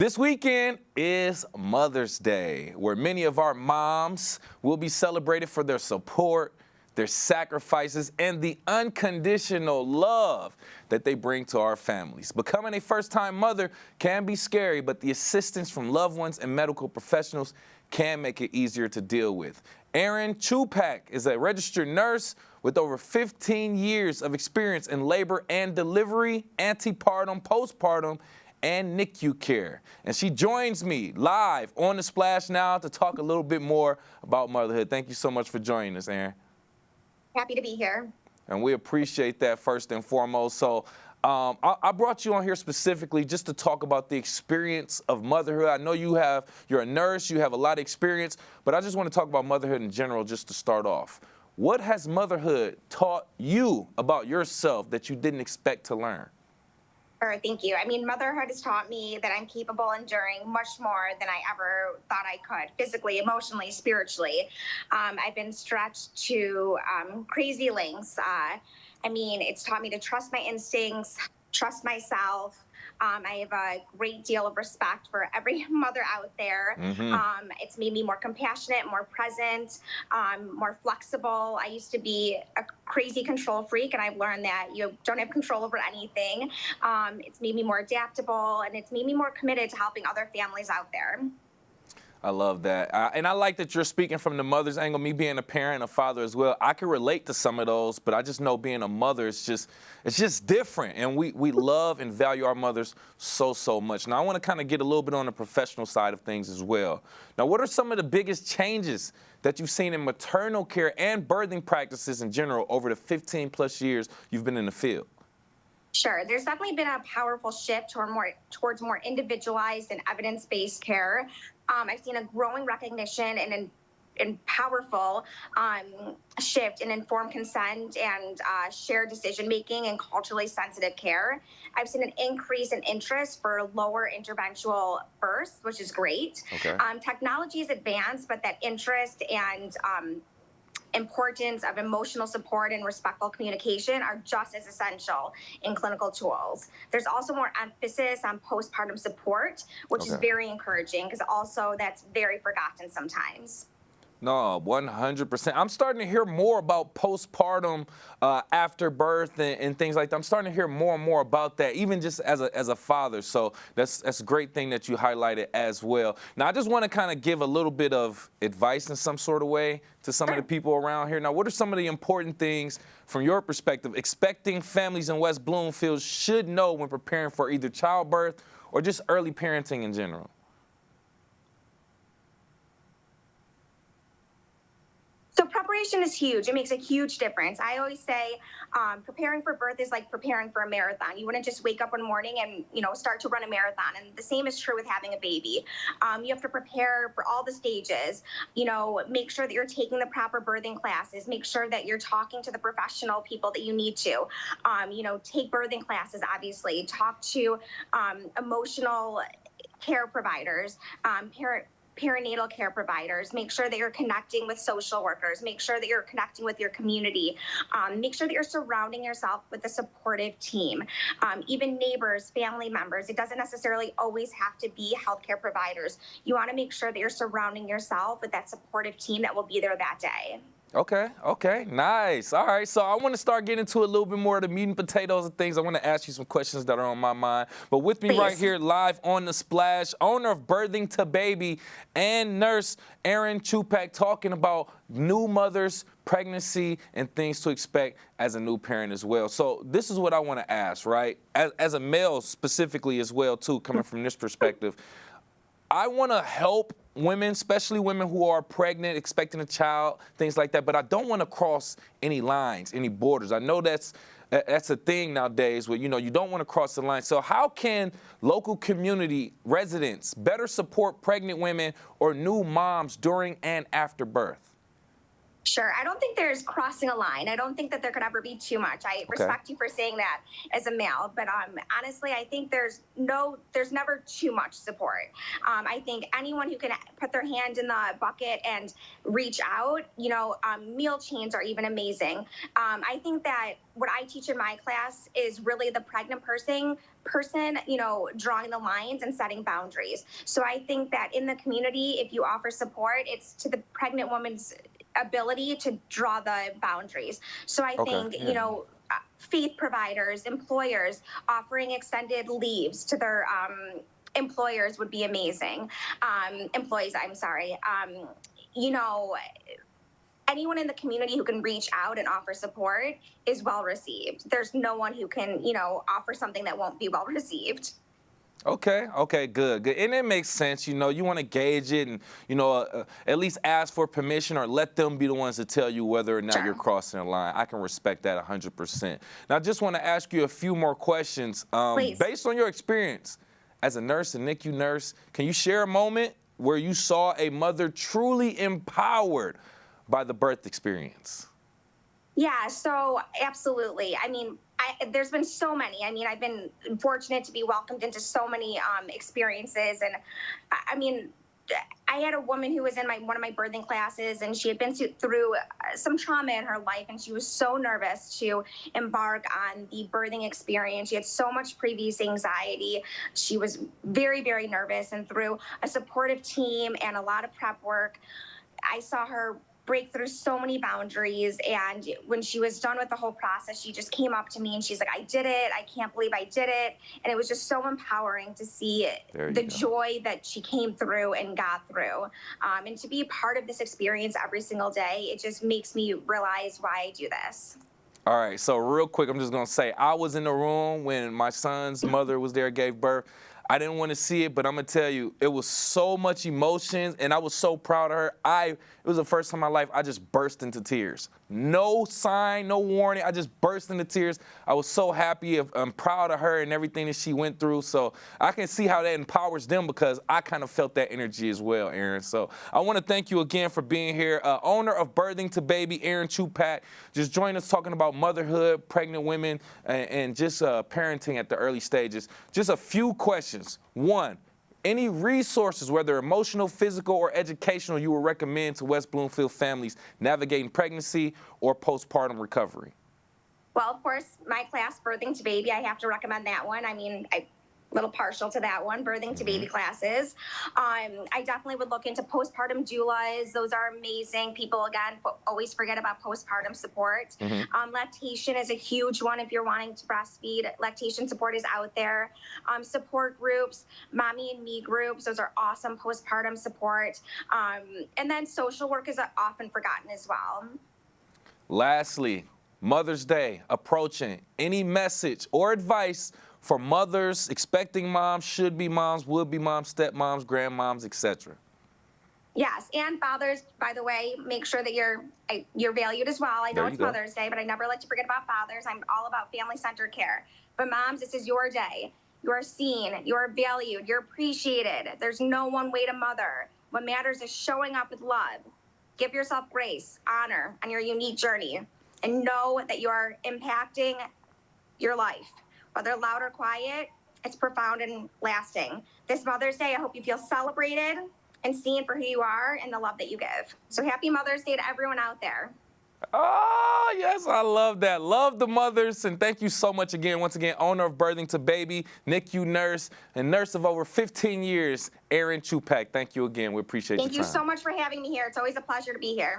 This weekend is Mother's Day, where many of our moms will be celebrated for their support, their sacrifices, and the unconditional love that they bring to our families. Becoming a first-time mother can be scary, but the assistance from loved ones and medical professionals can make it easier to deal with. Erin Chupack is a registered nurse with over 15 years of experience in labor and delivery, antepartum, postpartum, and NICU care. And she joins me live on The Splash now to talk a little bit more about motherhood. Thank you so much for joining us, Erin. Happy to be here. And we appreciate that first and foremost. So I brought you on here specifically just to talk about the experience of motherhood. I know you're a nurse, you have a lot of experience, but I just want to talk about motherhood in general just to start off. What has motherhood taught you about yourself that you didn't expect to learn? Sure, thank you. I mean, motherhood has taught me that I'm capable of enduring much more than I ever thought I could, physically, emotionally, spiritually. I've been stretched to crazy lengths. It's taught me to trust my instincts, trust myself. I have a great deal of respect for every mother out there. It's made me more compassionate, more present, more flexible. I used to be a crazy control freak, and I've learned that you don't have control over anything. It's made me more adaptable, and it's made me more committed to helping other families out there. I love that. And I like that you're speaking from the mother's angle. Me being a parent, a father as well, I can relate to some of those, but I just know being a mother, it's just different. And we love and value our mothers so much. Now, I want to kind of get a little bit on the professional side of things as well. Now, what are some of the biggest changes that you've seen in maternal care and birthing practices in general over the 15 plus years you've been in the field? Sure. There's definitely been a powerful shift towards more individualized and evidence-based care. I've seen a growing recognition and powerful shift in informed consent and shared decision-making and culturally sensitive care. I've seen an increase in interest for lower interventional births, which is great. Okay. Technology is advanced, but that interest and importance of emotional support and respectful communication are just as essential in clinical tools. There's also more emphasis on postpartum support, which is very encouraging because also that's very forgotten sometimes. No, 100%. I'm starting to hear more about postpartum after birth and things like that. I'm starting to hear more and more about that, even just as a father. So that's a great thing that you highlighted as well. Now, I just want to kind of give a little bit of advice in some sort of way to some of the people around here. Now, what are some of the important things from your perspective expecting families in West Bloomfield should know when preparing for either childbirth or just early parenting in general? So preparation is huge. It makes a huge difference. I always say preparing for birth is like preparing for a marathon. You wouldn't just wake up one morning and start to run a marathon. And the same is true with having a baby. You have to prepare for all the stages. Make sure that you're taking the proper birthing classes. Make sure that you're talking to the professional people that you need to. Take birthing classes, obviously. Talk to emotional care providers, perinatal care providers. Make sure that you're connecting with social workers. Make sure that you're connecting with your community. Make sure that you're surrounding yourself with a supportive team. Even neighbors, family members. It doesn't necessarily always have to be healthcare providers. You want to make sure that you're surrounding yourself with that supportive team that will be there that day. Okay, nice. All right, so I want to start getting into a little bit more of the meat and potatoes of things. I want to ask you some questions that are on my mind. But with me right here live on The Splash, owner of Birthing to Baby and nurse Erin Chupack, talking about new mothers, pregnancy, and things to expect as a new parent as well. So this is what I want to ask, right? As a male specifically as well, too, coming from this perspective, I want to help women, especially women who are pregnant, expecting a child, things like that, but I don't want to cross any lines, any borders. I know that's a thing nowadays where, you don't want to cross the line. So how can local community residents better support pregnant women or new moms during and after birth? Sure. I don't think there's crossing a line. I don't think that there could ever be too much. I Okay. respect you for saying that as a male, but honestly, I think there's never too much support. I think anyone who can put their hand in the bucket and reach out, meal chains are even amazing. I think that what I teach in my class is really the pregnant person, drawing the lines and setting boundaries. So I think that in the community, if you offer support, it's to the pregnant woman's ability to draw the boundaries. So I Okay. think, Yeah. faith providers, employers offering extended leaves to their employers would be amazing. Employees, I'm sorry. You know, Anyone in the community who can reach out and offer support is well received. There's no one who can, offer something that won't be well received. Okay, okay, good, good. And it makes sense, you want to gauge it and, at least ask for permission or let them be the ones to tell you whether or not Sure. you're crossing the line. I can respect that 100%. Now, I just want to ask you a few more questions. Please. Based on your experience as a nurse, a NICU nurse, can you share a moment where you saw a mother truly empowered by the birth experience? Yeah, so absolutely. I mean, there's been so many. I mean, I've been fortunate to be welcomed into so many experiences, and I mean, I had a woman who was in one of my birthing classes, and she had been through some trauma in her life, and she was so nervous to embark on the birthing experience. She had so much previous anxiety. She was very, very nervous, and through a supportive team and a lot of prep work, I saw her break through so many boundaries. And when she was done with the whole process, she just came up to me and she's like, I did it. I can't believe I did it. And it was just so empowering to see the joy that she came through and got through. And to be a part of this experience every single day, it just makes me realize why I do this. All right, so real quick, I'm just gonna say, I was in the room when my son's mother was there, gave birth. I didn't want to see it, but I'm gonna tell you, it was so much emotions, and I was so proud of her. It was the first time in my life I just burst into tears. No sign, no warning. I just burst into tears. I was so happy. I'm proud of her and everything that she went through. So I can see how that empowers them because I kind of felt that energy as well, Erin. So I want to thank you again for being here. Owner of Birthing to Baby, Erin Chupack, just joined us talking about motherhood, pregnant women, and just parenting at the early stages. Just a few questions. One, any resources, whether emotional, physical, or educational, you would recommend to West Bloomfield families navigating pregnancy or postpartum recovery? Well, of course, my class, Birthing to Baby, I have to recommend that one. I mean, I'm a little partial to that one, Birthing to Baby classes. I definitely would look into postpartum doulas. Those are amazing. People, again, always forget about postpartum support. Lactation is a huge one if you're wanting to breastfeed. Lactation support is out there. Support groups, Mommy and Me groups, those are awesome postpartum support. And then social work is often forgotten as well. Lastly, Mother's Day approaching. Any message or advice for mothers, expecting moms, should-be moms, would-be moms, stepmoms, grandmoms, etc.? Yes, and fathers, by the way, make sure that you're valued as well. I know it's Mother's Day, but I never like to forget about fathers. I'm all about family-centered care. But moms, this is your day. You are seen, you are valued, you're appreciated. There's no one way to mother. What matters is showing up with love. Give yourself grace, honor on your unique journey, and know that you are impacting your life. Whether loud or quiet, it's profound and lasting. This Mother's Day, I hope you feel celebrated and seen for who you are and the love that you give. So happy Mother's Day to everyone out there. Oh, yes, I love that. Love the mothers, and thank you so much again. Once again, owner of Birthing to Baby, NICU nurse, and nurse of over 15 years, Erin Chupack. Thank you again. We appreciate your time. Thank you so much for having me here. It's always a pleasure to be here.